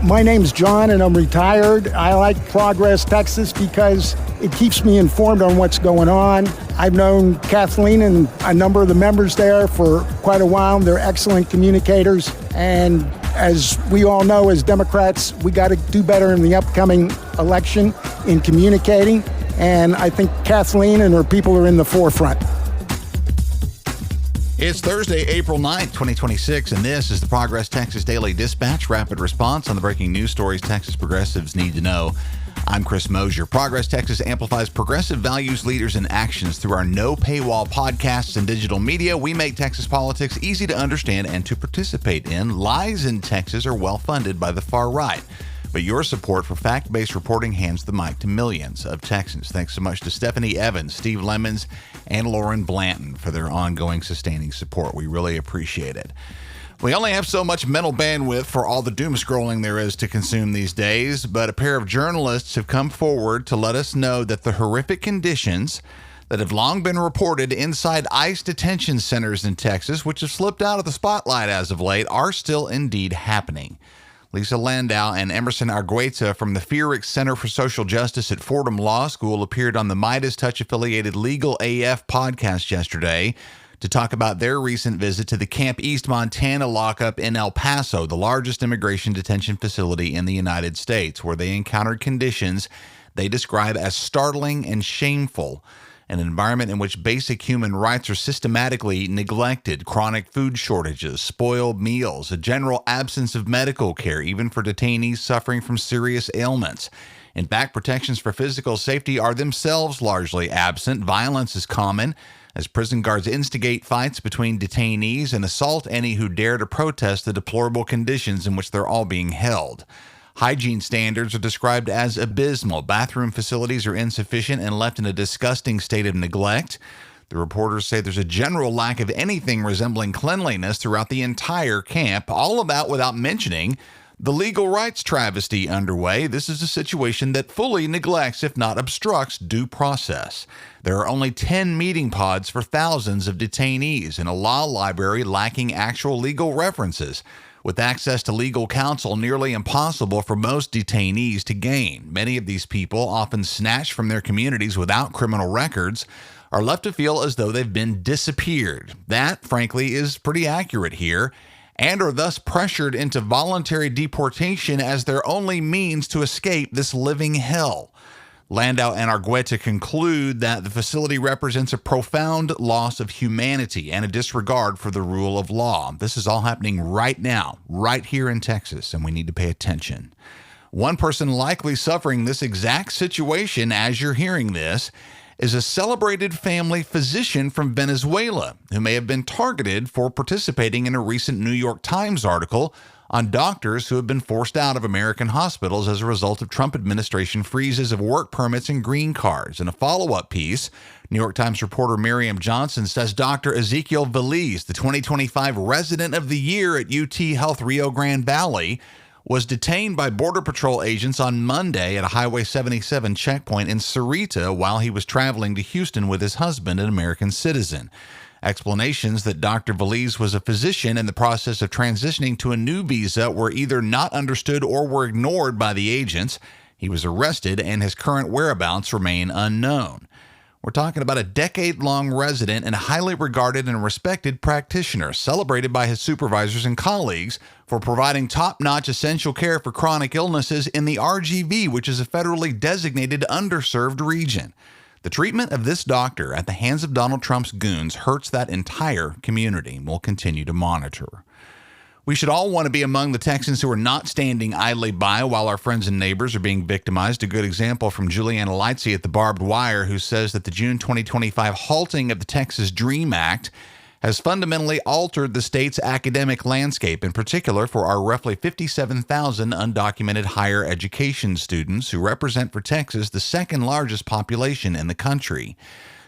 My name's John, and I'm retired. I like Progress Texas because it keeps me informed on what's going on. I've known Kathleen and a number of the members there for quite a while. They're excellent communicators. And as we all know, as Democrats, we got to do better in the upcoming election in communicating. And I think Kathleen and her people are in the forefront. It's Thursday, April 9th, 2026, and this is the Progress Texas Daily Dispatch, rapid response on the breaking news stories Texas progressives need to know. I'm Chris Mosier. Progress Texas amplifies progressive values, leaders, and actions through our no paywall podcasts and digital media. We make Texas politics easy to understand and to participate in. Lies in Texas are well funded by the far right, but your support for fact-based reporting hands the mic to millions of Texans. Thanks so much to Stephanie Evans, Steve Lemons, and Lauren Blanton for their ongoing sustaining support. We really appreciate it. We only have so much mental bandwidth for all the doom scrolling there is to consume these days, but a pair of journalists have come forward to let us know that the horrific conditions that have long been reported inside ICE detention centers in Texas, which have slipped out of the spotlight as of late, are still indeed happening. Lisa Landau and Emerson Argueta from the Fearix Center for Social Justice at Fordham Law School appeared on the Midas Touch-affiliated Legal AF podcast yesterday to talk about their recent visit to the Camp East Montana lockup in El Paso, the largest immigration detention facility in the United States, where they encountered conditions they describe as startling and shameful. An environment in which basic human rights are systematically neglected, chronic food shortages, spoiled meals, a general absence of medical care, even for detainees suffering from serious ailments. In fact, protections for physical safety are themselves largely absent. Violence is common, as prison guards instigate fights between detainees and assault any who dare to protest the deplorable conditions in which they're all being held. Hygiene standards are described as abysmal. Bathroom facilities are insufficient and left in a disgusting state of neglect. The reporters say there's a general lack of anything resembling cleanliness throughout the entire camp, all of that without mentioning the legal rights travesty underway. This is a situation that fully neglects, if not obstructs, due process. There are only 10 meeting pods for thousands of detainees and a law library lacking actual legal references, with access to legal counsel nearly impossible for most detainees to gain. Many of these people, often snatched from their communities without criminal records, are left to feel as though they've been disappeared. That, frankly, is pretty accurate here, and are thus pressured into voluntary deportation as their only means to escape this living hell. Landau and Argueta conclude that the facility represents a profound loss of humanity and a disregard for the rule of law. This is all happening right now, right here in Texas, and we need to pay attention. One person likely suffering this exact situation as you're hearing this is a celebrated family physician from Venezuela who may have been targeted for participating in a recent New York Times article on doctors who have been forced out of American hospitals as a result of Trump administration freezes of work permits and green cards. In a follow-up piece, New York Times reporter Miriam Johnson says Dr. Ezekiel Veliz, the 2025 Resident of the Year at UT Health Rio Grande Valley, was detained by Border Patrol agents on Monday at a Highway 77 checkpoint in Sarita while he was traveling to Houston with his husband, an American citizen. Explanations that Dr. Veliz was a physician in the process of transitioning to a new visa were either not understood or were ignored by the agents. He was arrested and his current whereabouts remain unknown. We're talking about a decade-long resident and a highly regarded and respected practitioner, celebrated by his supervisors and colleagues for providing top-notch essential care for chronic illnesses in the RGV, which is a federally designated underserved region. The treatment of this doctor at the hands of Donald Trump's goons hurts that entire community, and we'll continue to monitor. We should all want to be among the Texans who are not standing idly by while our friends and neighbors are being victimized. A good example from Juliana Lightsey at the Barbed Wire, who says that the June 2025 halting of the Texas DREAM Act has fundamentally altered the state's academic landscape, in particular for our roughly 57,000 undocumented higher education students who represent for Texas the second largest population in the country.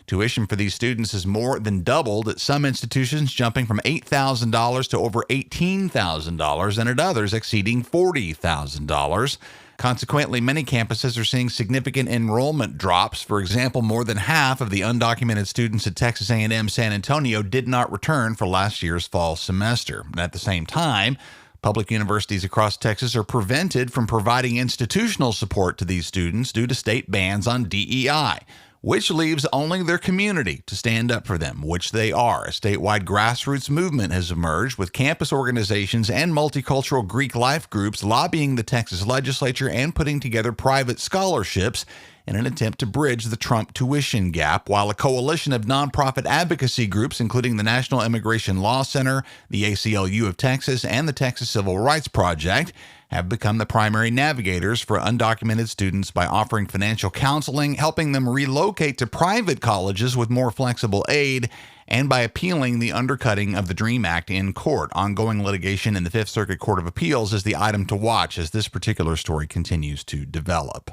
Tuition for these students has more than doubled at some institutions, jumping from $8,000 to over $18,000, and at others exceeding $40,000. Consequently, many campuses are seeing significant enrollment drops. For example, more than half of the undocumented students at Texas A&M San Antonio did not return for last year's fall semester. And at the same time, Public universities across Texas are prevented from providing institutional support to these students due to state bans on DEI, which leaves only their community to stand up for them, which they are. A statewide grassroots movement has emerged with campus organizations and multicultural Greek life groups lobbying the Texas legislature and putting together private scholarships in an attempt to bridge the Trump tuition gap, while a coalition of nonprofit advocacy groups, including the National Immigration Law Center, the ACLU of Texas, and the Texas Civil Rights Project, have become the primary navigators for undocumented students by offering financial counseling, helping them relocate to private colleges with more flexible aid, and by appealing the undercutting of the DREAM Act in court. Ongoing litigation in the Fifth Circuit Court of Appeals is the item to watch as this particular story continues to develop.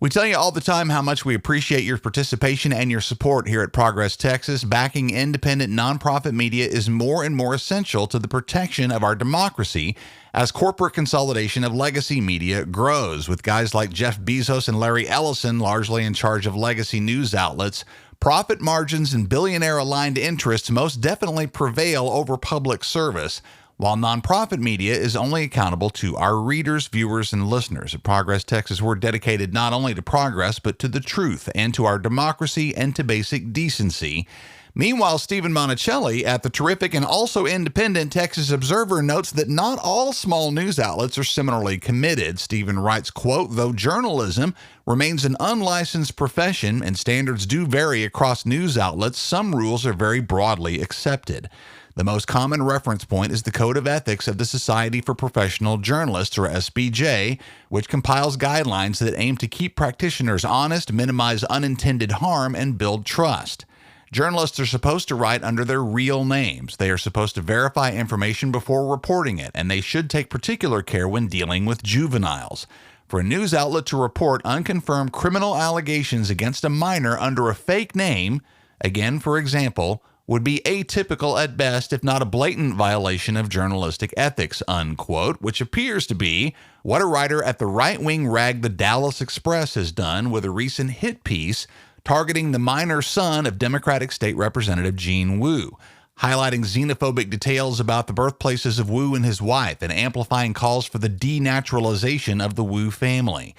We tell you all the time how much we appreciate your participation and your support here at Progress Texas. Backing independent nonprofit media is more and more essential to the protection of our democracy as corporate consolidation of legacy media grows, with guys like Jeff Bezos and Larry Ellison largely in charge of legacy news outlets. Profit margins and billionaire-aligned interests most definitely prevail over public service, while nonprofit media is only accountable to our readers, viewers, and listeners. At Progress Texas, we're dedicated not only to progress, but to the truth and to our democracy and to basic decency. Meanwhile, Stephen Monticelli at the terrific and also independent Texas Observer notes that not all small news outlets are similarly committed. Stephen writes, quote, "Though journalism remains an unlicensed profession and standards do vary across news outlets, some rules are very broadly accepted. The most common reference point is the Code of Ethics of the Society for Professional Journalists, or SPJ, which compiles guidelines that aim to keep practitioners honest, minimize unintended harm, and build trust. Journalists are supposed to write under their real names. They are supposed to verify information before reporting it, and they should take particular care when dealing with juveniles. For a news outlet to report unconfirmed criminal allegations against a minor under a fake name, again, for example, would be atypical at best, if not a blatant violation of journalistic ethics," unquote, which appears to be what a writer at the right-wing rag The Dallas Express has done with a recent hit piece targeting the minor son of Democratic State Representative Gene Wu, highlighting xenophobic details about the birthplaces of Wu and his wife and amplifying calls for the denaturalization of the Wu family.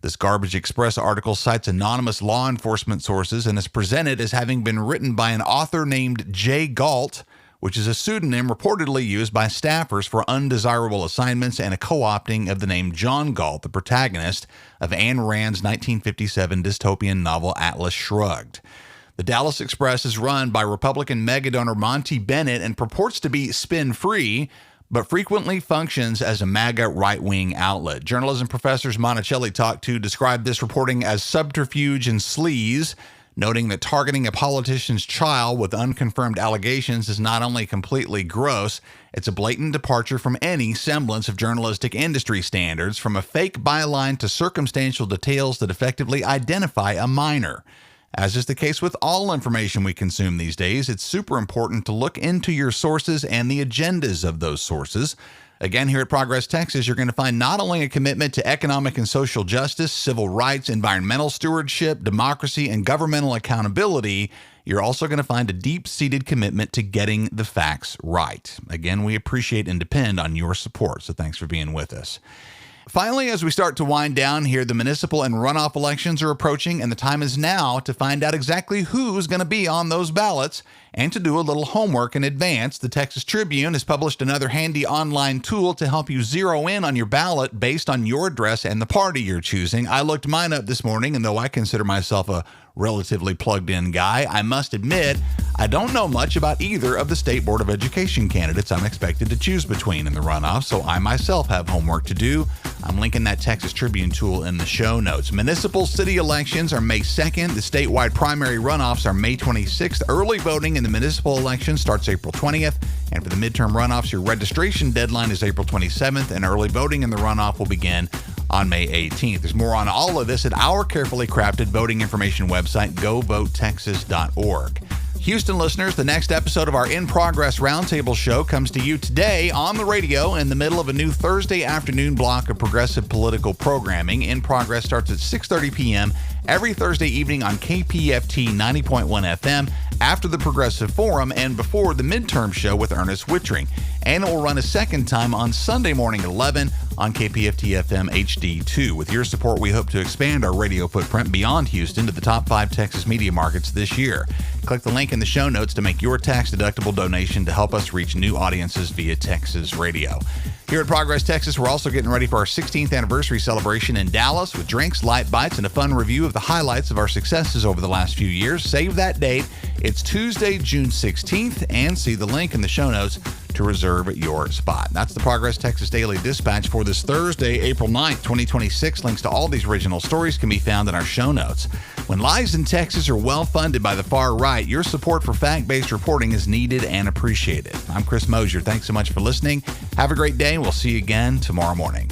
This Garbage Express article cites anonymous law enforcement sources and is presented as having been written by an author named Jay Galt, which is a pseudonym reportedly used by staffers for undesirable assignments, and a co-opting of the name John Galt, the protagonist of Ayn Rand's 1957 dystopian novel Atlas Shrugged. The Dallas Express is run by Republican megadonor Monty Bennett and purports to be spin-free, but frequently functions as a MAGA right-wing outlet. Journalism professors Monticelli talked to describe this reporting as subterfuge and sleaze, noting that targeting a politician's child with unconfirmed allegations is not only completely gross, it's a blatant departure from any semblance of journalistic industry standards, from a fake byline to circumstantial details that effectively identify a minor. As is the case with all information we consume these days, it's super important to look into your sources and the agendas of those sources. Again, here at Progress Texas, you're going to find not only a commitment to economic and social justice, civil rights, environmental stewardship, democracy, and governmental accountability, you're also going to find a deep-seated commitment to getting the facts right. Again, we appreciate and depend on your support, so thanks for being with us. Finally, as we start to wind down here, the municipal and runoff elections are approaching, and the time is now to find out exactly who's going to be on those ballots and to do a little homework in advance. The Texas Tribune has published another handy online tool to help you zero in on your ballot based on your address and the party you're choosing. I looked mine up this morning, and though I consider myself a relatively plugged-in guy, I must admit I don't know much about either of the State Board of Education candidates I'm expected to choose between in the runoff, so I myself have homework to do. I'm linking that Texas Tribune tool in the show notes. Municipal city elections are May 2nd. The statewide primary runoffs are May 26th. Early voting in the municipal election starts April 20th. And for the midterm runoffs, your registration deadline is April 27th, and early voting in the runoff will begin on May 18th. There's more on all of this at our carefully crafted voting information website, govotexas.org. Houston listeners, the next episode of our In Progress Roundtable show comes to you today on the radio in the middle of a new Thursday afternoon block of progressive political programming. In Progress starts at 6:30 p.m. every Thursday evening on KPFT 90.1 FM after the Progressive Forum and before the midterm show with Ernest Wittring. and it will run a second time on Sunday morning at 11 on KPFT-FM HD2. With your support, we hope to expand our radio footprint beyond Houston to the top 5 Texas media markets this year. Click the link in the show notes to make your tax-deductible donation to help us reach new audiences via Texas radio. Here at Progress Texas, we're also getting ready for our 16th anniversary celebration in Dallas with drinks, light bites, and a fun review of the highlights of our successes over the last few years. Save that date. It's Tuesday, June 16th, and see the link in the show notes to reserve your spot. That's the Progress Texas Daily Dispatch for this Thursday, April 9th, 2026. Links to all these original stories can be found in our show notes. When lies in Texas are well funded by the far right, your support for fact-based reporting is needed and appreciated. I'm Chris Mosier. Thanks so much for listening. Have a great day, and we'll see you again tomorrow morning.